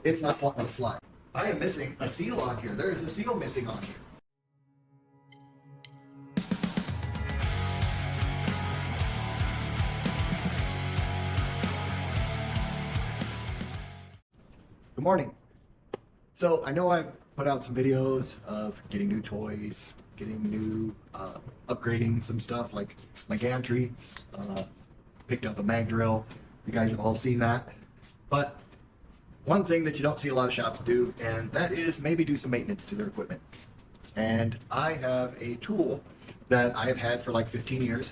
it's not wanting to slide. I am missing a seal on here. There is a seal missing on here. Good morning. So I know I've put out some videos of getting new toys, getting new, upgrading some stuff like my gantry, picked up a mag drill. You guys have all seen that. But one thing that you don't see a lot of shops do, and that is maybe do some maintenance to their equipment. And I have a tool that I have had for like 15 years,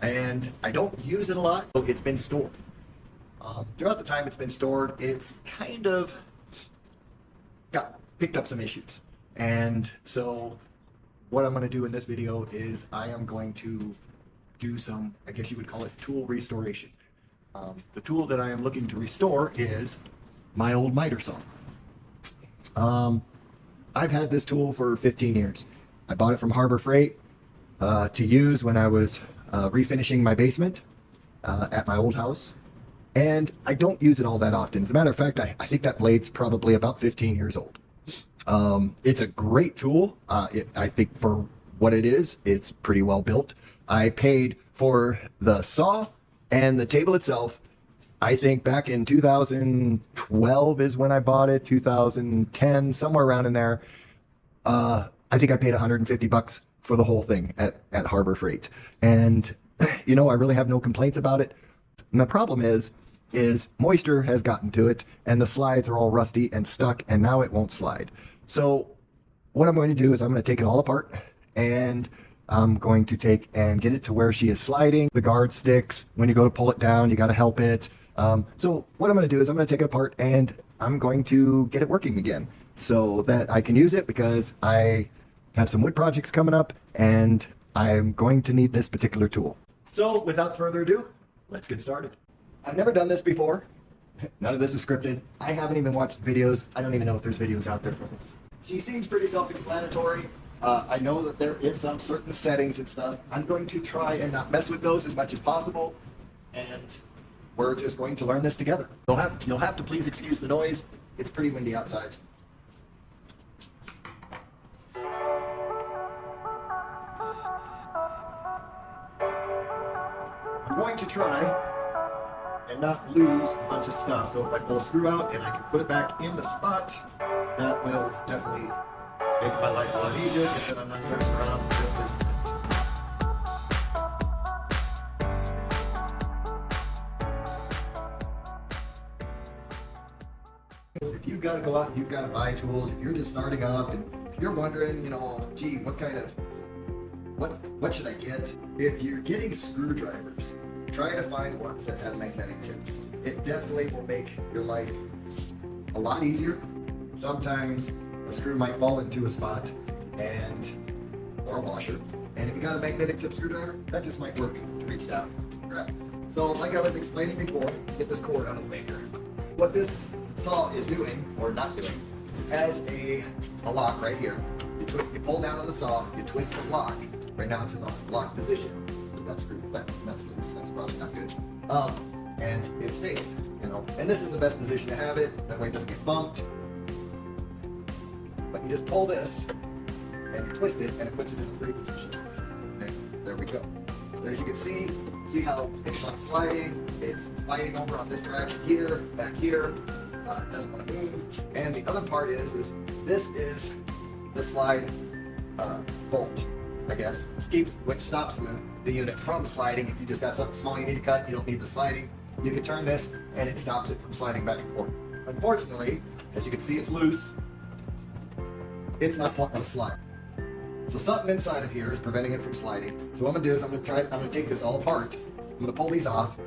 and I don't use it a lot, so it's been stored. Throughout the time it's been stored, it's kind of picked up some issues. And so what I'm going to do in this video is I am going to do some, I guess you would call it tool restoration. The tool that I am looking to restore is my old miter saw. I've had this tool for 15 years. I bought it from Harbor Freight to use when I was refinishing my basement at my old house. And I don't use it all that often. As a matter of fact, I think that blade's probably about 15 years old. It's a great tool. I think for what it is, it's pretty well built. I paid for the saw and the table itself. I think back in 2012 is when I bought it, 2010, somewhere around in there. I think I paid $150 for the whole thing at Harbor Freight. And, you know, I really have no complaints about it. And the problem is moisture has gotten to it and the slides are all rusty and stuck and now it won't slide. So what I'm going to do is I'm going to take it all apart and I'm going to take and get it to where she is sliding. The guard sticks. When you go to pull it down, you got to help it. So what I'm going to do is I'm going to take it apart and I'm going to get it working again so that I can use it, because I have some wood projects coming up and I'm going to need this particular tool. So without further ado, let's get started. I've never done this before. None of this is scripted. I haven't even watched videos. I don't even know if there's videos out there for this. She seems pretty self-explanatory. I know that there is some certain settings and stuff. I'm going to try and not mess with those as much as possible. And we're just going to learn this together. You'll have to please excuse the noise. It's pretty windy outside. I'm going to try and not lose a bunch of stuff. So if I pull a screw out and I can put it back in the spot, that will definitely make my life a lot easier, because then I'm not searching around for this. If you've got to go out and you've got to buy tools, if you're just starting up and you're wondering, you know, gee, what should I get? If you're getting screwdrivers, try to find ones that have magnetic tips. It definitely will make your life a lot easier. Sometimes a screw might fall into a spot or a washer. And if you got a magnetic tip screwdriver, that just might work to reach down and grab it. So like I was explaining before, get this cord out of the way here. What this saw is doing, or not doing, is it has a lock right here. You pull down on the saw, you twist the lock. Right now it's in the lock position. That's loose. That's probably not good. And it stays, you know. And this is the best position to have it. That way it doesn't get bumped. But you just pull this and you twist it, and it puts it in the free position. There we go. But as you can see how it's not sliding. It's fighting over on this direction here, back here. It doesn't want to move. And the other part is this is the slide bolt, I guess. Which stops the unit from sliding. If you just got something small you need to cut, you don't need the sliding. You can turn this and it stops it from sliding back and forth. Unfortunately, as you can see, it's loose. It's not wanting to slide. So something inside of here is preventing it from sliding. So what I'm gonna do is I'm gonna take this all apart. I'm gonna pull these off,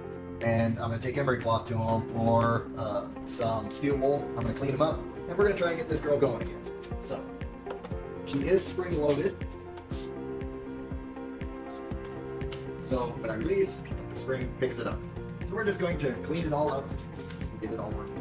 and I'm gonna take emery cloth to them or some steel wool. I'm gonna clean them up, and we're gonna try and get this girl going again. So she is spring loaded. So when I release, the spring picks it up. So we're just going to clean it all up and get it all working.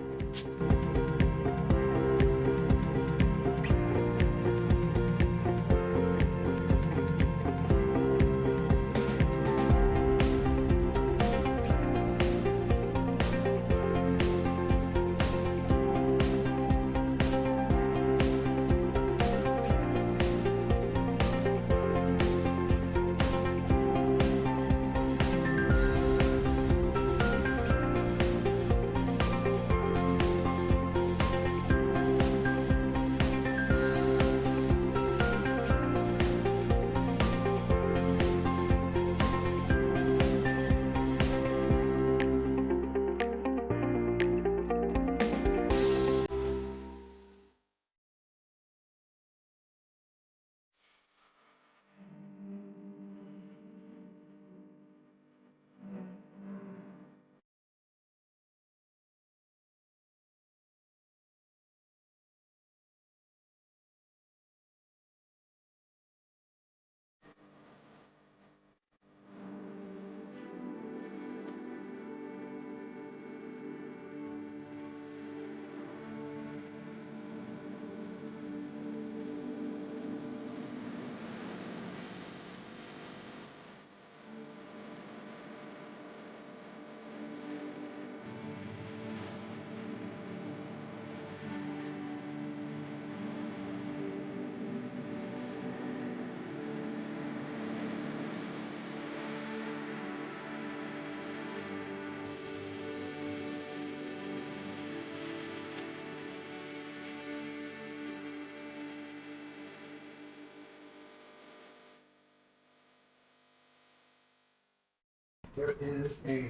there is a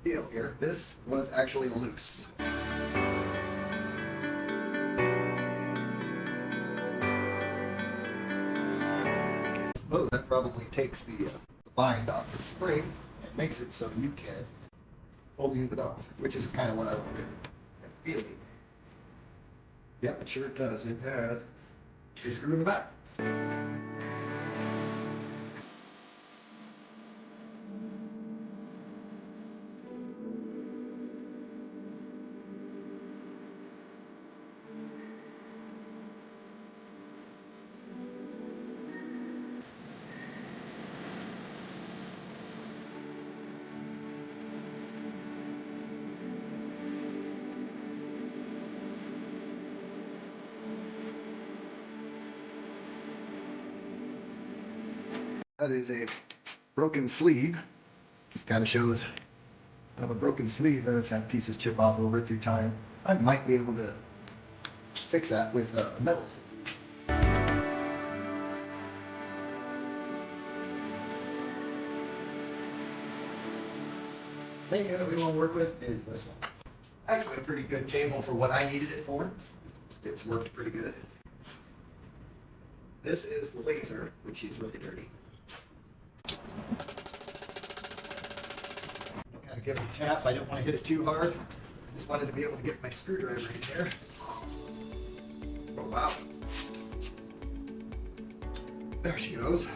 deal here. This was actually loose. I suppose that probably takes the bind off the spring and makes it so you can pull the unit off, which is kind of what I wanted. And feeling. Yeah, it sure does. It has a screw in the back. That is a broken sleeve. This kind of shows I have a broken sleeve that's had pieces chip off over it through time. I might be able to fix that with a metal sleeve. Main unit we want to work with is this one. Actually a pretty good table for what I needed it for. It's worked pretty good. This is the laser, which is really dirty. Kind of give it a tap. I don't want to hit it too hard. I just wanted to be able to get my screwdriver in there. Oh wow. There she goes.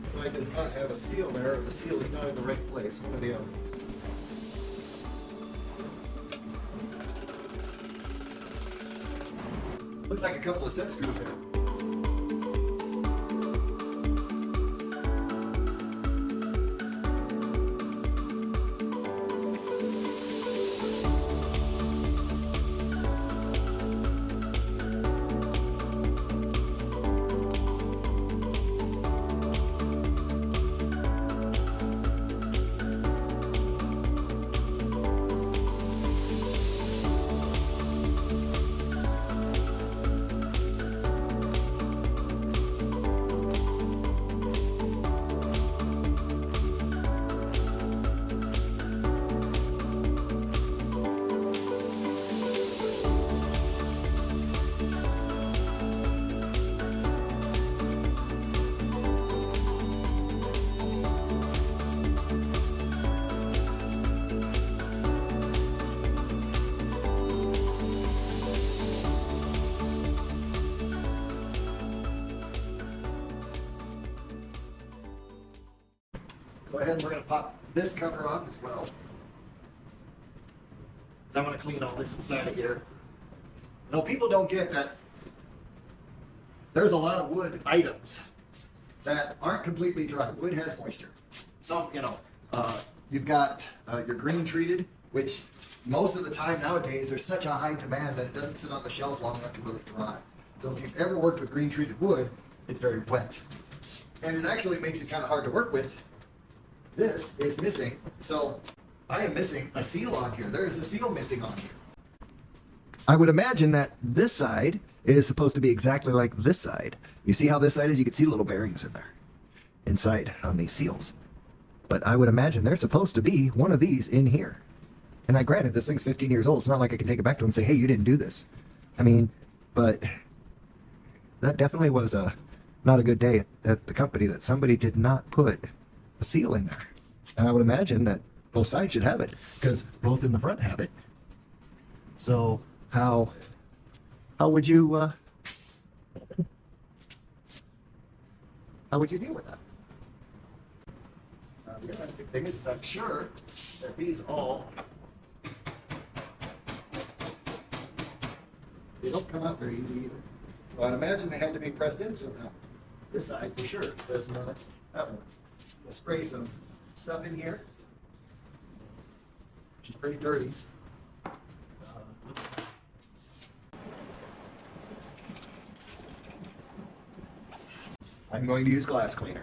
This side does not have a seal there, or the seal is not in the right place. One or the other. Looks like a couple of set screws there. Go ahead and we're going to pop this cover off as well. So I'm going to clean all this inside of here. You know, people don't get that there's a lot of wood items that aren't completely dry. Wood has moisture. Some, you've got your green treated, which most of the time nowadays there's such a high demand that it doesn't sit on the shelf long enough to really dry. So if you've ever worked with green treated wood, it's very wet. And it actually makes it kind of hard to work with. This is missing, so I am missing a seal on here. There is a seal missing on here. I would imagine that this side is supposed to be exactly like this side. You see how this side is? You can see the little bearings in there, inside on these seals. But I would imagine there's supposed to be one of these in here. And granted, this thing's 15 years old. It's not like I can take it back to him and say, hey, you didn't do this. I mean, but that definitely was not a good day at the company that somebody did not put a seal in there. And I would imagine that both sides should have it, because both in the front have it. So how would you deal with that? The interesting thing is I'm sure that these all, they don't come out very easy either. So I'd imagine they had to be pressed in somehow. This side for sure does not have one. We'll spray some stuff in here, which is pretty dirty. I'm going to use glass cleaner.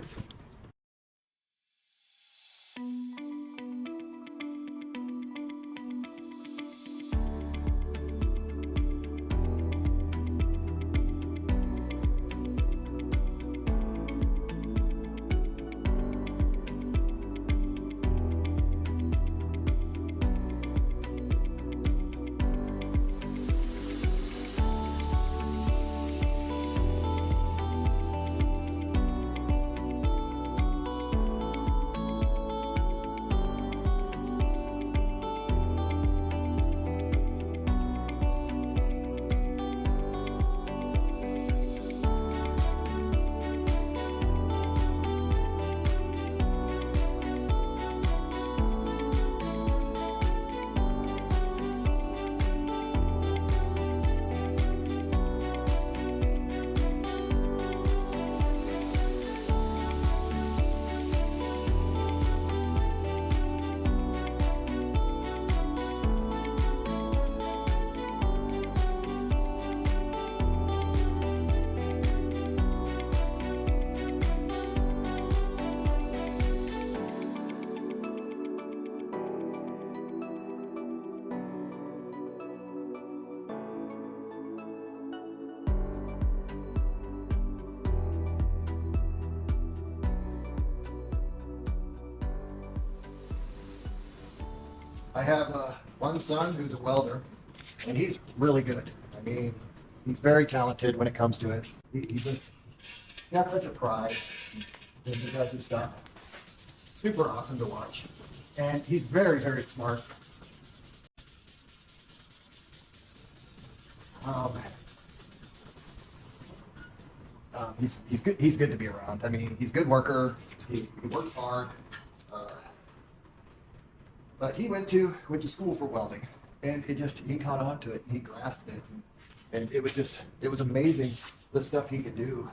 I have one son who's a welder, and he's really good. I mean, he's very talented when it comes to it. He's got such a pride when he does his stuff. Super awesome to watch. And he's very, very smart. He's good. He's good to be around. I mean, he's a good worker. He works hard. But he went to school for welding, and he caught on to it. And he grasped it, and it was amazing the stuff he could do.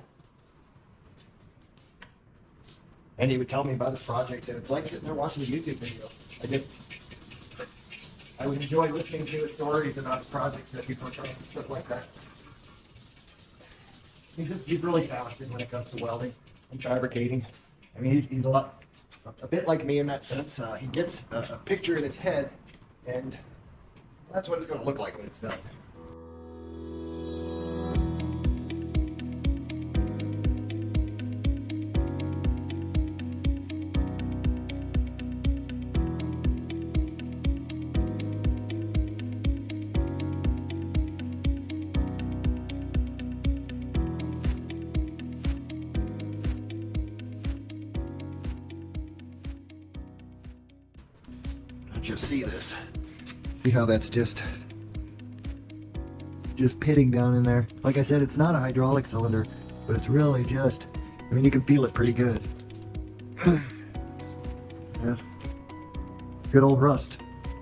And he would tell me about his projects, and it's like sitting there watching a YouTube video. I would enjoy listening to his stories about his projects that he worked on, stuff like that. He's really talented when it comes to welding and fabricating. I mean, he's a bit like me in that sense. He gets a picture in his head, and that's what it's going to look like when it's done. Just see this. See how that's just pitting down in there. Like I said, it's not a hydraulic cylinder, but it's really just, I mean, you can feel it pretty good. Yeah. Good old rust.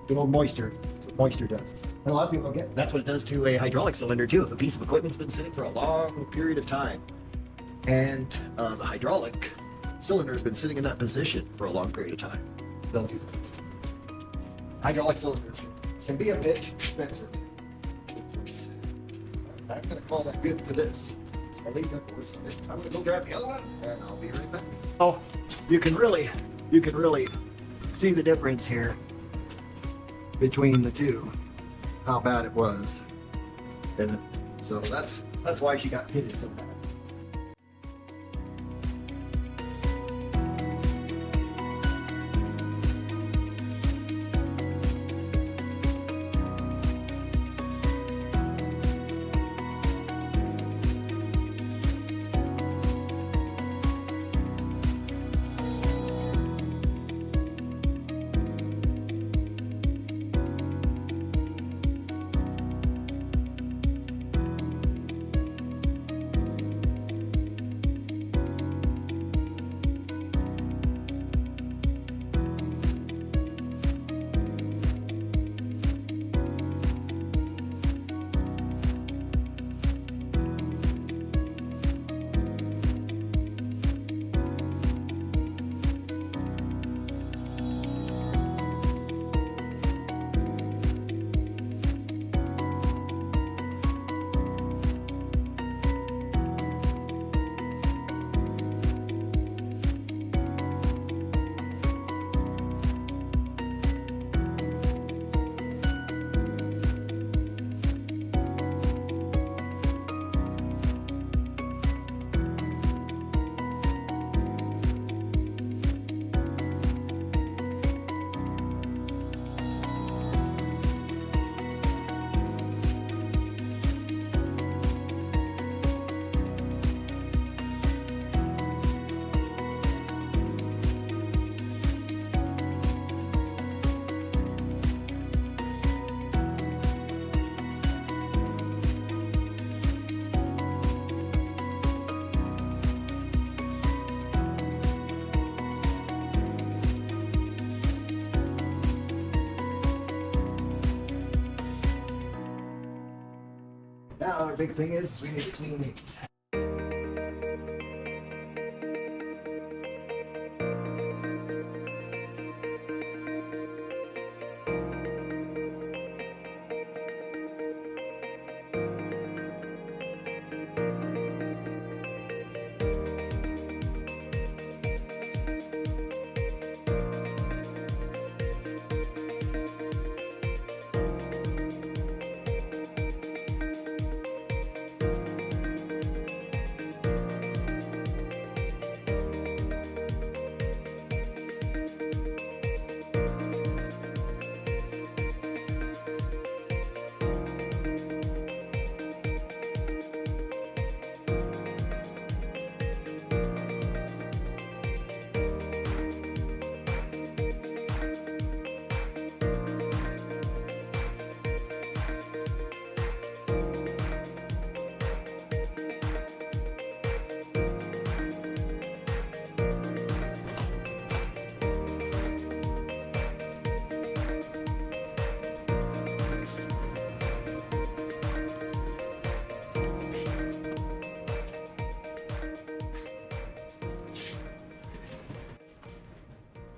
Good old moisture. That's what moisture does. And a lot of people don't get, that's what it does to a hydraulic cylinder too. If a piece of equipment's been sitting for a long period of time, and the hydraulic cylinder's been sitting in that position for a long period of time, they'll do this. Hydraulic cylinders can be a bit expensive. I'm going to call that good for this. At least that's the worst of it. I'm going to go grab the other one, and I'll be right back. Oh, you can really see the difference here between the two. How bad it was, and so that's why she got pitted so bad. Now our big thing is we need to clean these.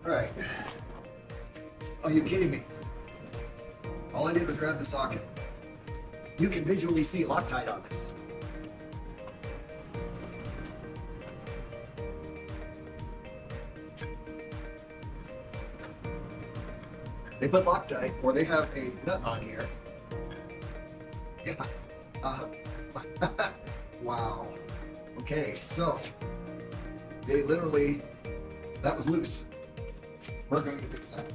Alright. Are you kidding me? All I did was grab the socket. You can visually see Loctite on this. They put Loctite, or they have a nut on here. Yeah. Wow. Okay, so they literally, that was loose. We're going to fix that.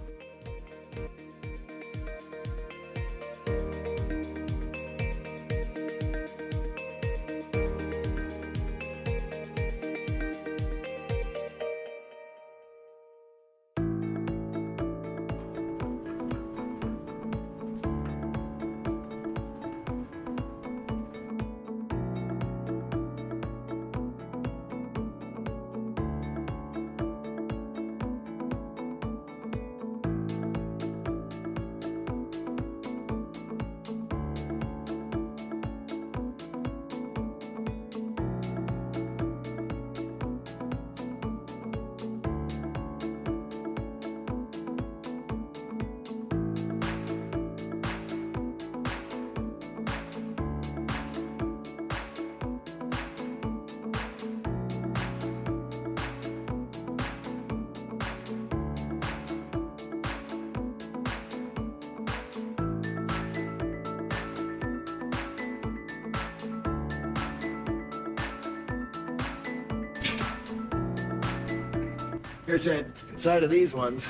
Like I said, inside of these ones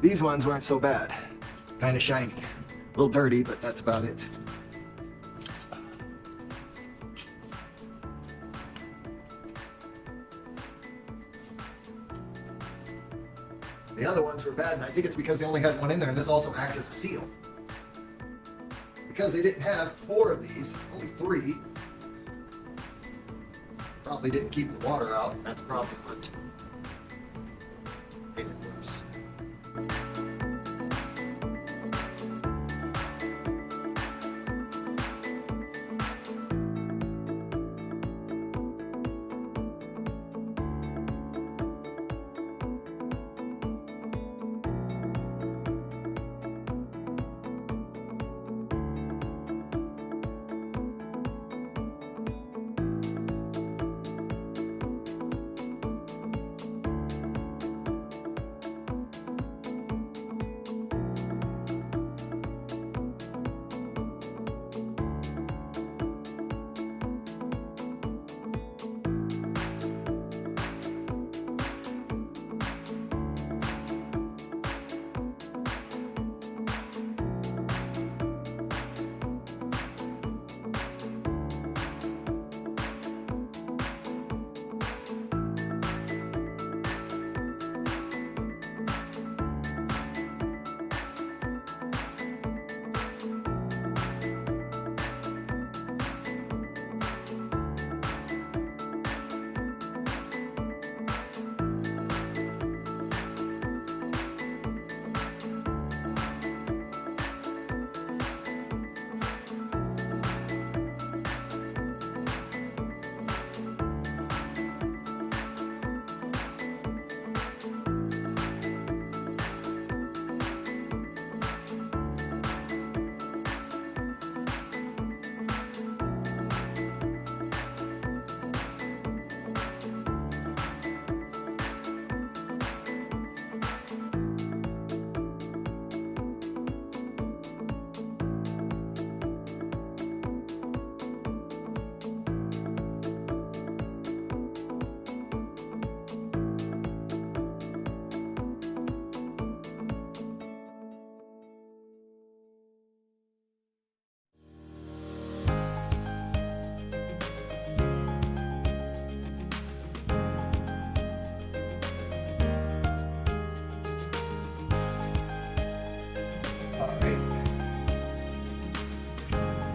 weren't so bad. Kind of shiny. A little dirty, but that's about it. The other ones were bad, and I think it's because they only had one in there, and this also acts as a seal. Because they didn't have 4 of these, only 3. Probably didn't keep the water out, and that's probably what made it worse.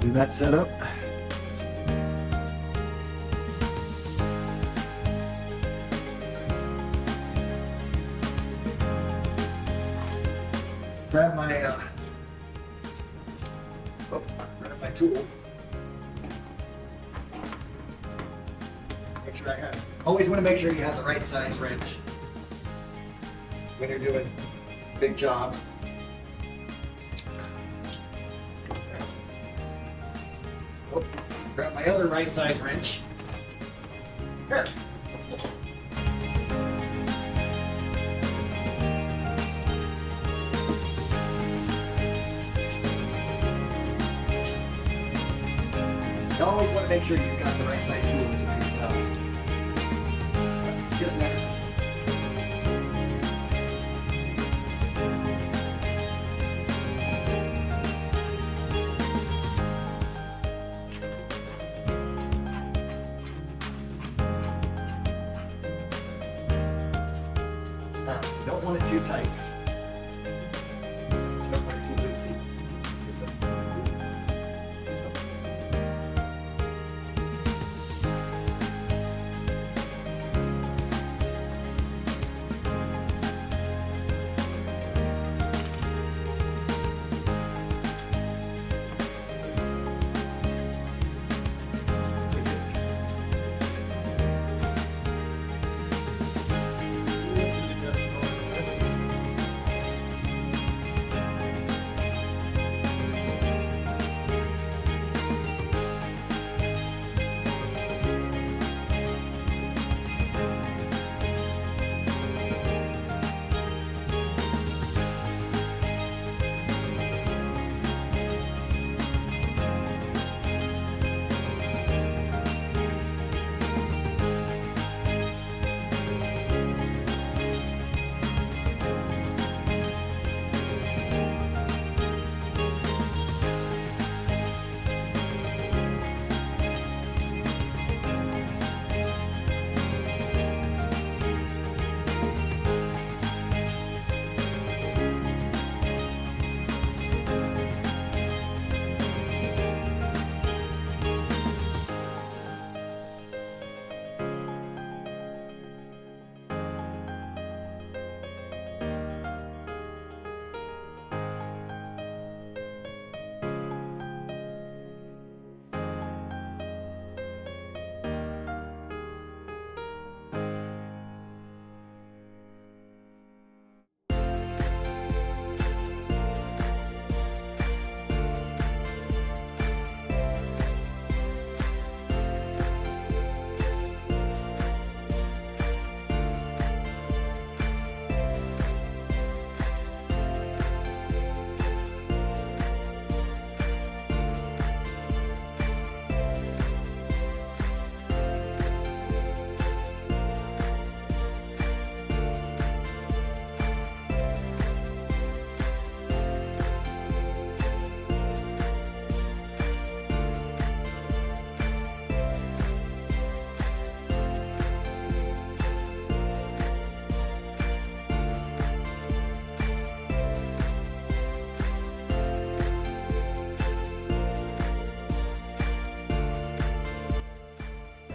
Do that setup. Grab my tool. Make sure I have. Always want to make sure you have the right size wrench. when you're doing big jobs. Oh, grab my other right size wrench. Here. You always want to make sure you've got the right size tools to make it out. It's just never. You don't want it too tight. You don't want it too loosey.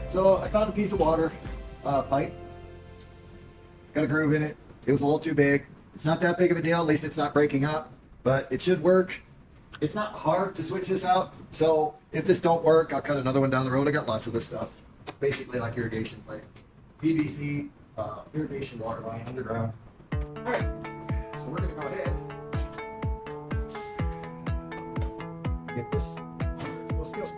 So I found a piece of water pipe. Got a groove in it. It was a little too big. It's not that big of a deal. At least it's not breaking up, but it should work. It's not hard to switch this out. So if this don't work, I'll cut another one down the road. I got lots of this stuff. Basically like irrigation pipe. PVC irrigation water line underground. All right. So we're gonna go ahead. Get this. It's supposed to go.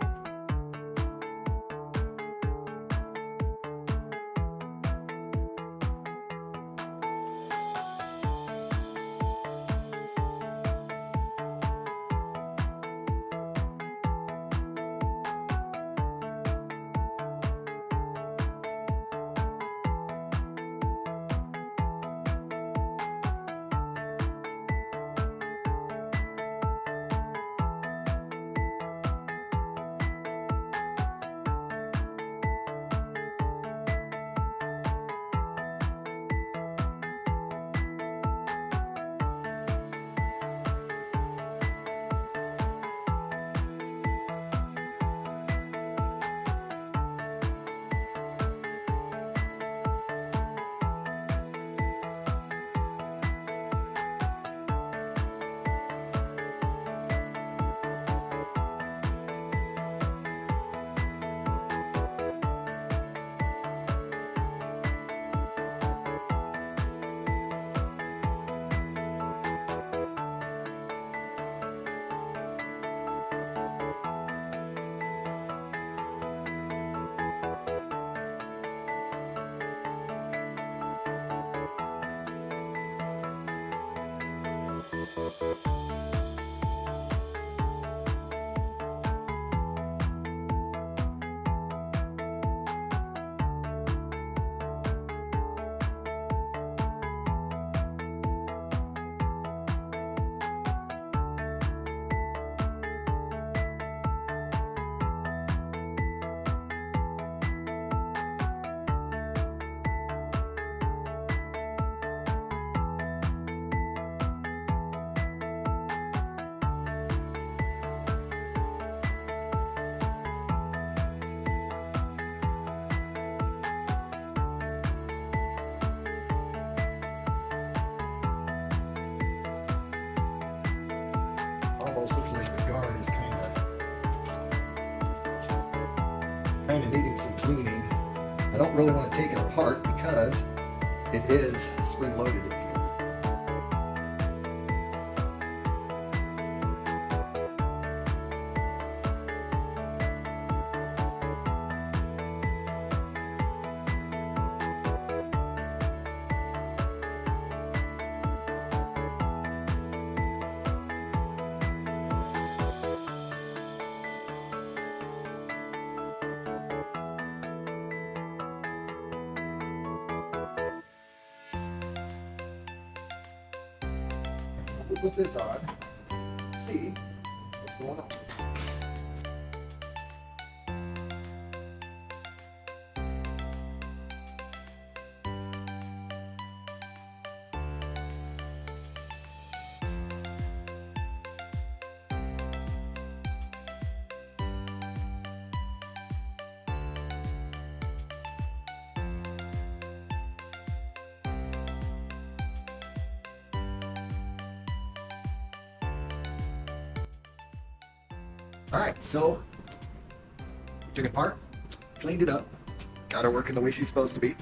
needs some cleaning. I don't really want to take it apart because it is spring loaded in here. We'll put this on, see what's going on. All right, so took it apart, cleaned it up, got her working the way she's supposed to be.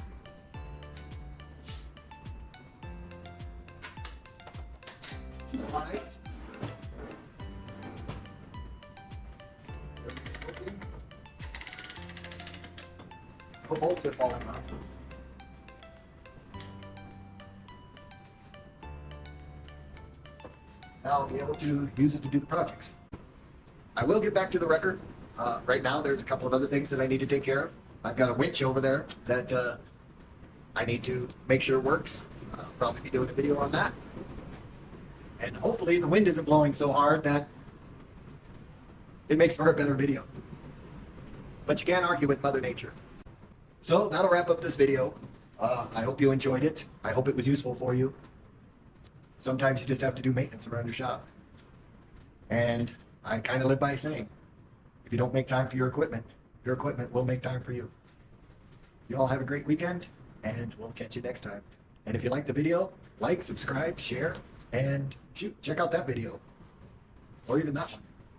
Slides. The bolts are falling off. Now I'll be able to use it to do the projects. I will get back to the record. Right now, there's a couple of other things that I need to take care of. I've got a winch over there that I need to make sure works. I'll probably be doing a video on that. And hopefully the wind isn't blowing so hard that it makes for a better video. But you can't argue with Mother Nature. So that'll wrap up this video. I hope you enjoyed it. I hope it was useful for you. Sometimes you just have to do maintenance around your shop. And I kind of live by a saying, if you don't make time for your equipment will make time for you. You all have a great weekend, and we'll catch you next time. And if you like the video, like, subscribe, share, and shoot, check out that video. Or even that one.